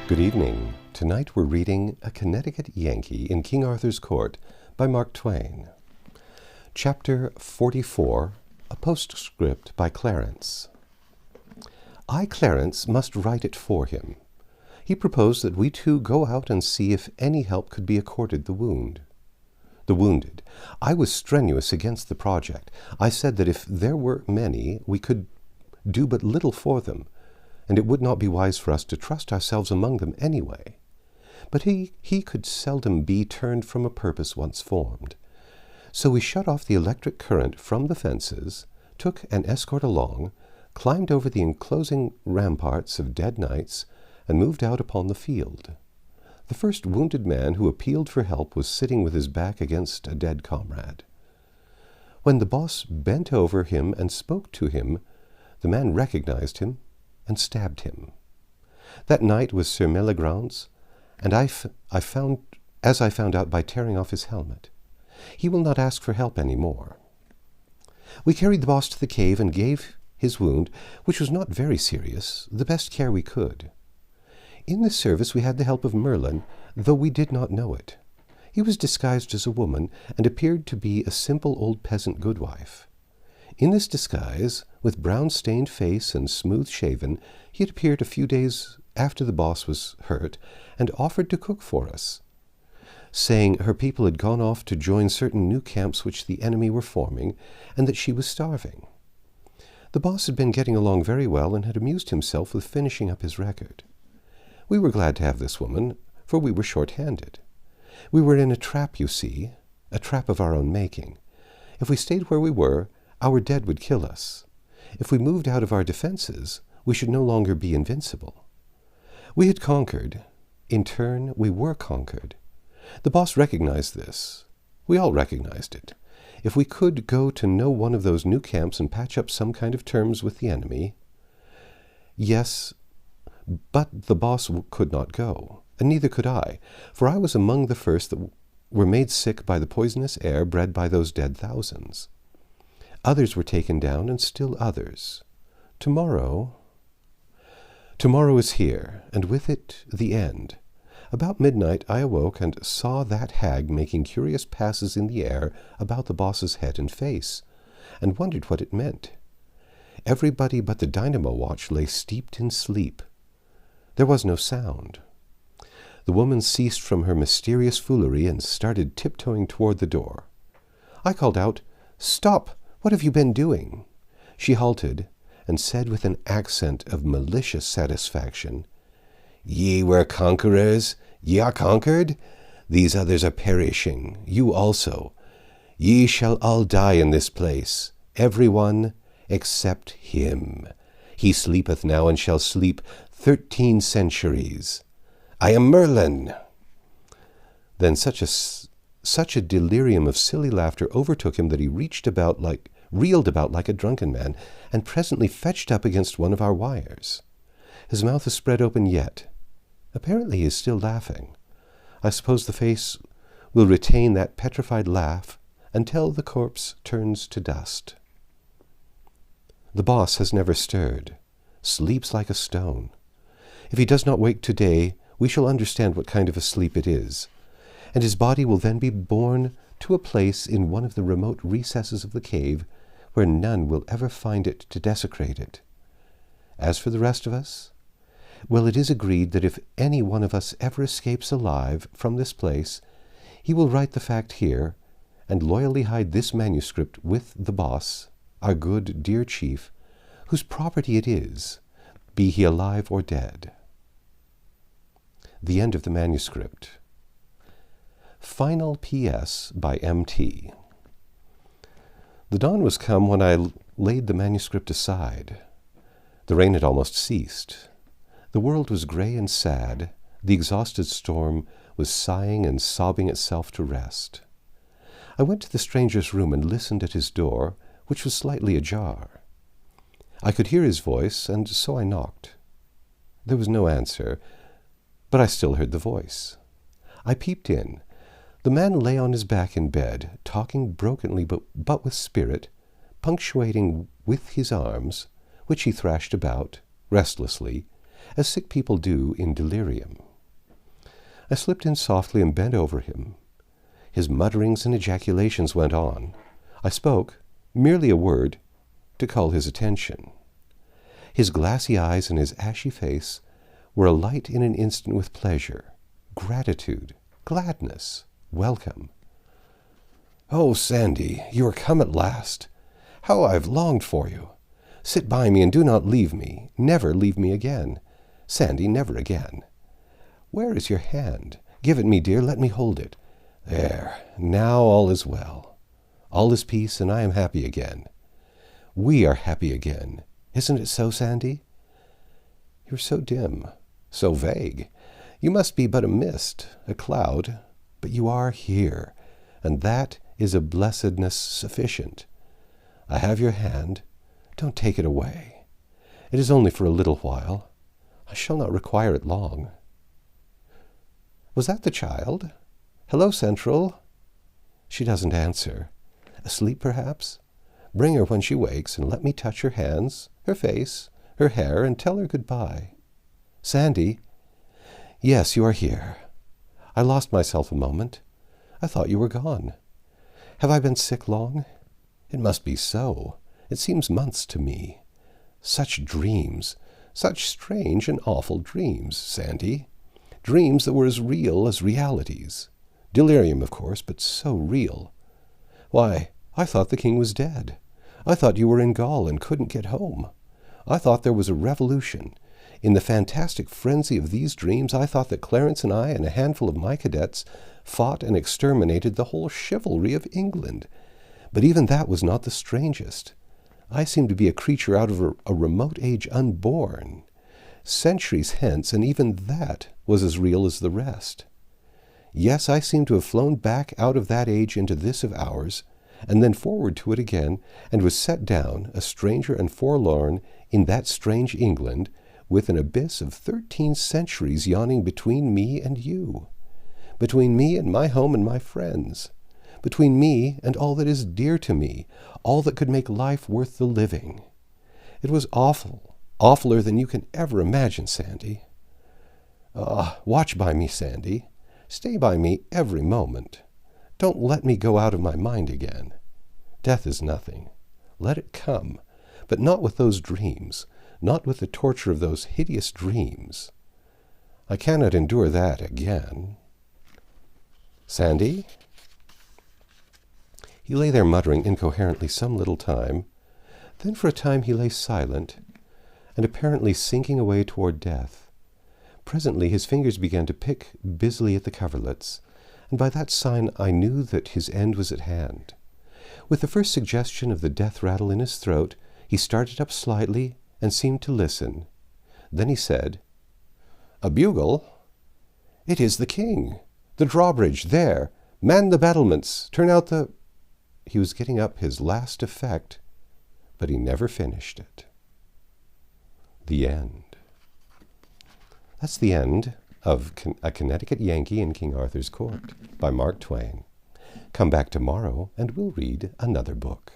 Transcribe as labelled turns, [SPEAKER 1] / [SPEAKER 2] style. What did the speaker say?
[SPEAKER 1] Good evening. Tonight we're reading A Connecticut Yankee in King Arthur's Court by Mark Twain. Chapter 44, a postscript by Clarence. I, Clarence, must write it for him. He proposed that we two go out and see if any help could be accorded the wounded. I was strenuous against the project. I said that if there were many, we could do but little for them, and it would not be wise for us to trust ourselves among them anyway. But he could seldom be turned from a purpose once formed. So we shut off the electric current from the fences, took an escort along, climbed over the enclosing ramparts of dead knights, and moved out upon the field. The first wounded man who appealed for help was sitting with his back against a dead comrade. When the boss bent over him and spoke to him, the man recognized him and stabbed him. That knight was Sir Meliagrance, and as I found out by tearing off his helmet. He will not ask for help any more. We carried the boss to the cave and gave his wound, which was not very serious, the best care we could. In this service we had the help of Merlin, though we did not know it. He was disguised as a woman, and appeared to be a simple old peasant goodwife. In this disguise, with brown-stained face and smooth-shaven, he had appeared a few days after the boss was hurt, and offered to cook for us, saying her people had gone off to join certain new camps which the enemy were forming, and that she was starving. The boss had been getting along very well, and had amused himself with finishing up his record. We were glad to have this woman, for we were short-handed. We were in a trap, you see, a trap of our own making. If we stayed where we were, our dead would kill us. If we moved out of our defenses, we should no longer be invincible. We had conquered. In turn, we were conquered. The boss recognized this. We all recognized it. If we could go to no one of those new camps and patch up some kind of terms with the enemy. Yes, but the boss could not go, and neither could I, for I was among the first that were made sick by the poisonous air bred by those dead thousands. Others were taken down, and still others. Tomorrow is here, and with it the end. About midnight I awoke and saw that hag making curious passes in the air about the boss's head and face, and wondered what it meant. Everybody but the dynamo watch lay steeped in sleep. There was no sound. The woman ceased from her mysterious foolery and started tiptoeing toward the door. I called out, "Stop! What have you been doing?" She halted, and said with an accent of malicious satisfaction, "Ye were conquerors, ye are conquered. These others are perishing, you also. Ye shall all die in this place, every one except him. He sleepeth now, and shall sleep 13 centuries. I am Merlin." Then such a delirium of silly laughter overtook him that he reeled about like a drunken man, and presently fetched up against one of our wires. His mouth is spread open yet. Apparently he is still laughing. I suppose the face will retain that petrified laugh until the corpse turns to dust. The boss has never stirred, sleeps like a stone. If he does not wake today, we shall understand what kind of a sleep it is, and his body will then be borne to a place in one of the remote recesses of the cave where none will ever find it to desecrate it. As for the rest of us, well, it is agreed that if any one of us ever escapes alive from this place, he will write the fact here, and loyally hide this manuscript with the boss, our good, dear chief, whose property it is, be he alive or dead. The end of the manuscript. Final P.S. by M.T. The dawn was come when I laid the manuscript aside. The rain had almost ceased. The world was grey and sad. The exhausted storm was sighing and sobbing itself to rest. I went to the stranger's room and listened at his door, which was slightly ajar. I could hear his voice, and so I knocked. There was no answer, but I still heard the voice. I peeped in. The man lay on his back in bed, talking brokenly but with spirit, punctuating with his arms, which he thrashed about, restlessly, as sick people do in delirium. I slipped in softly and bent over him. His mutterings and ejaculations went on. I spoke, merely a word, to call his attention. His glassy eyes and his ashy face were alight in an instant with pleasure, gratitude, gladness, welcome. "Oh, Sandy, you are come at last. How I have longed for you. Sit by me and do not leave me. Never leave me again. Sandy, never again. Where is your hand? Give it me, dear. Let me hold it. There. Now all is well. All is peace, and I am happy again. We are happy again. Isn't it so, Sandy? You're so dim, so vague. You must be but a mist, a cloud, but you are here, and that is a blessedness sufficient. I have your hand. Don't take it away. It is only for a little while. I shall not require it long." Was that the child? "Hello, Central." She doesn't answer. Asleep, perhaps? Bring her when she wakes, and let me touch her hands, her face, her hair, and tell her goodbye. Sandy? Yes, you are here. I lost myself a moment. I thought you were gone. Have I been sick long? It must be so. It seems months to me. Such dreams, such strange and awful dreams, Sandy. Dreams that were as real as realities. Delirium, of course, but so real. Why, I thought the king was dead. I thought you were in Gaul and couldn't get home. I thought there was a revolution. In the fantastic frenzy of these dreams, I thought that Clarence and I and a handful of my cadets fought and exterminated the whole chivalry of England. But even that was not the strangest. I seemed to be a creature out of a remote age unborn. Centuries hence, and even that was as real as the rest. Yes, I seemed to have flown back out of that age into this of ours, and then forward to it again, and was set down, a stranger and forlorn, in that strange England, with an abyss of 13 centuries yawning between me and you, between me and my home and my friends, between me and all that is dear to me, all that could make life worth the living. It was awful, awfuler than you can ever imagine, Sandy. Watch by me, Sandy. Stay by me every moment. Don't let me go out of my mind again. Death is nothing. Let it come, but not with those dreams, not with the torture of those hideous dreams. I cannot endure that again. Sandy? He lay there muttering incoherently some little time. Then for a time he lay silent, and apparently sinking away toward death. Presently his fingers began to pick busily at the coverlets, and by that sign I knew that his end was at hand. With the first suggestion of the death rattle in his throat, he started up slightly and seemed to listen. Then he said, "A bugle? It is the king. The drawbridge, there. Man the battlements. Turn out the—" He was getting up his last effect, but he never finished it. The end. That's the end of A Connecticut Yankee in King Arthur's Court by Mark Twain. Come back tomorrow and we'll read another book.